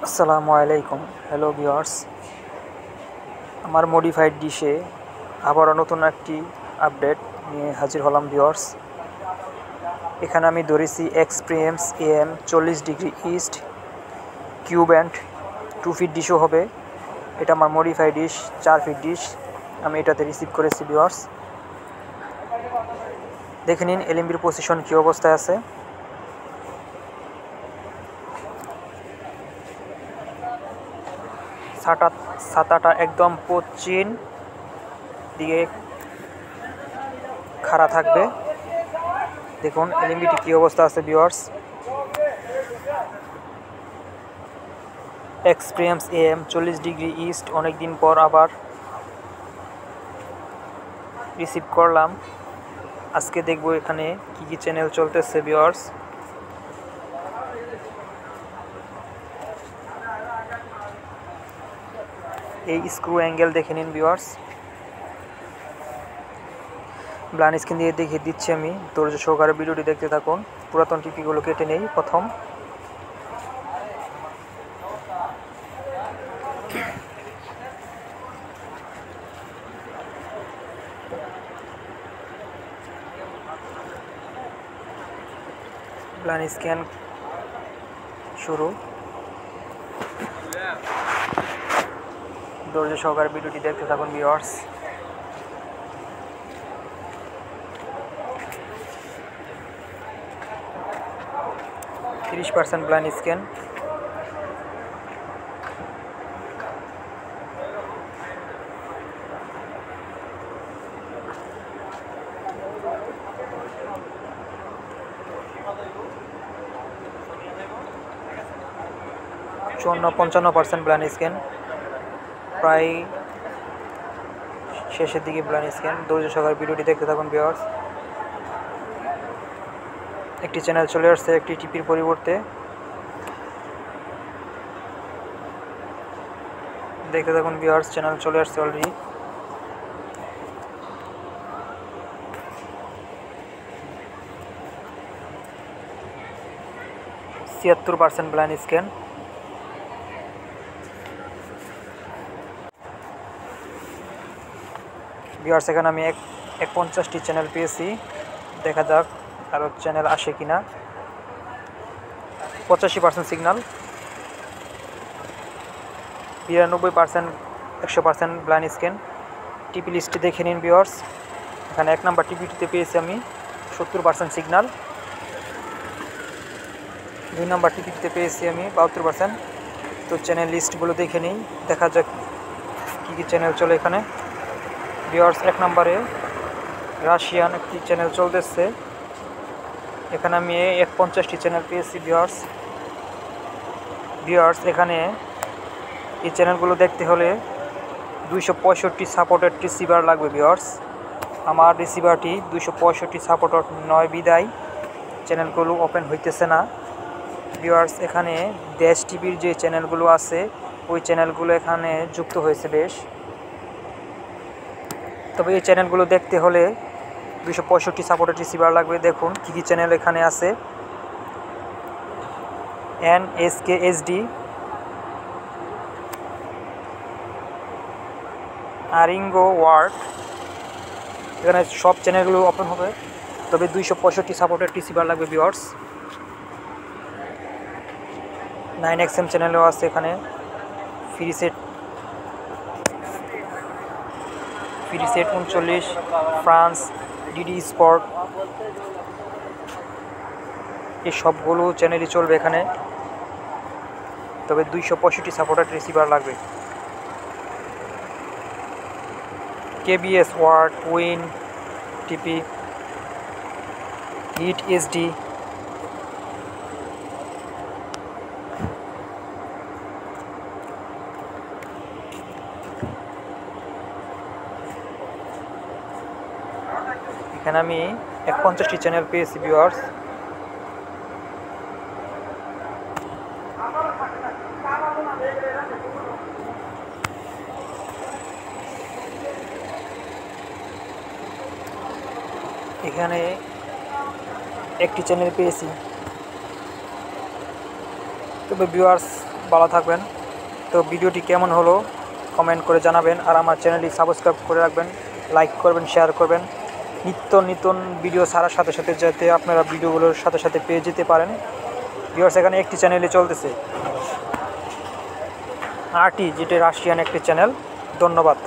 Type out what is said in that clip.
আসসালামু আলাইকুম। Hello viewers, আমার মডিফাইড ডিশে আবারও নতুন একটি আপডেট নিয়ে হাজির হলাম ভিউয়ার্স। এখানে আমি ধরেছি experience AM 40° east cube and 2 feet ডিশও হবে। এটা আমার মডিফাইড ডিশ, 4 ফিট ডিশ আমি এটাতে রিসিভ করেছি ভিউয়ার্স। দেখে নিন এলএমবির পজিশন কী অবস্থায় আছে। ছাতাটা একদম পশ্চিম দিকে খাড়া থাকবে। দেখুন এলএমবিটি কী অবস্থা আছে ভিউয়ার্স। এক্সপিরিয়েন্স AM 40° ইস্ট অনেকদিন পর আবার রিসিভ করলাম। আজকে দেখব এখানে কি কি চ্যানেল চলতেছে ভিউয়ার্স। এই স্ক্রু অ্যাঙ্গেল দেখে নিন ভিউয়ার্স। ব্লান স্ক্রিন দিয়ে দেখিয়ে দিচ্ছি আমি, ধৈর্য সহকারে ভিডিওটি দেখতে থাকুন। পুরাতন টিপিগুলো কেটে নেই প্রথম। ব্লান স্ক্যান শুরু। ধৈর্য সহকারে ভিডিওটি দেখতে থাকুন ভিউয়ার্স। %30 ব্লান স্ক্যান। %55 ব্লান স্ক্যান, প্রায় শেষের দিকে ব্লান স্ক্যান। ধৈর্য সহকারে ভিডিওটি দেখতে থাকুন ভিউয়ার্স। একটি চ্যানেল চলে আসছে একটি টিপির পরিবর্তে। দেখতে থাকুন ভিউয়ার্স, চ্যানেল চলে আসছে অলরেডি। %76 ব্লান স্ক্যান। ভিউয়ার্স এখানে আমি 50টি চ্যানেল পেয়েছি। দেখা যাক আরও চ্যানেল আসে কিনা। 85% সিগন্যাল। 92% 100% blind scan. টিপি লিস্টে দেখে নিন ভিউয়ার্স। এখানে 1 নাম্বার টিপিটিতে পেয়েছি আমি 70% সিগন্যাল। 2 নাম্বার টিপিটিতে পেয়েছি আমি 72%। তো চ্যানেল লিস্টগুলো দেখে নিই, দেখা যাক কী কী চ্যানেল চলে এখানে ভিউয়ার্স। 1 নম্বরে রাশিয়ান একটি চ্যানেল চলতেছে। এখানে আমি 50টি চ্যানেল পেয়েছি ভিউয়ার্স। এখানে এই চ্যানেলগুলো দেখতে হলে 265 সাপোর্টেড রিসিভার লাগবে ভিউয়ার্স। আমার রিসিভারটি 265 সাপোর্টেড নয় বিদায় চ্যানেলগুলো ওপেন হইতেছে না ভিউয়ার্স। এখানে দেশ টিভির যে চ্যানেলগুলো আছে ওই চ্যানেলগুলো এখানে যুক্ত হয়েছে বেশ। তবে এই চ্যানেলগুলো দেখতে হলে 265 সাপোর্টেড রিসিভার লাগবে। দেখুন কী কী চ্যানেল এখানে আছে। NSKSD, আরিঙ্গো ওয়ার্ড, এখানে সব চ্যানেলগুলো ওপেন হবে। তবে 265 সাপোর্টেড রিসিভার লাগবে ভিউয়ার্স। 9XM চ্যানেলও আছে এখানে। Free set 39, France, DD sport, এই সবগুলো চ্যানেলই চলবে এখানে। তবে 265 সাপোর্টেড রিসিভার লাগবে। KBS ওয়ার্ড, উইন টিপি, হিট SD, এখানে আমি 50টি চ্যানেল পেয়েছি ভিউয়ার্স। এখানে একটি চ্যানেল পেয়েছি। তবে ভিউয়ার্স ভালো থাকবেন। তো ভিডিওটি কেমন হলো কমেন্ট করে জানাবেন, আর আমার চ্যানেলটি সাবস্ক্রাইব করে রাখবেন, লাইক করবেন, শেয়ার করবেন। নিত্য নতুন ভিডিও ছাড়ার সাথে সাথে যাতে আপনারা ভিডিওগুলোর সাথে সাথে পেয়ে যেতে পারেন। ভিউয়ার্স, এখানে একটি চ্যানেলে চলতেছে আরটি, যেটা রাশিয়ান একটি চ্যানেল। ধন্যবাদ।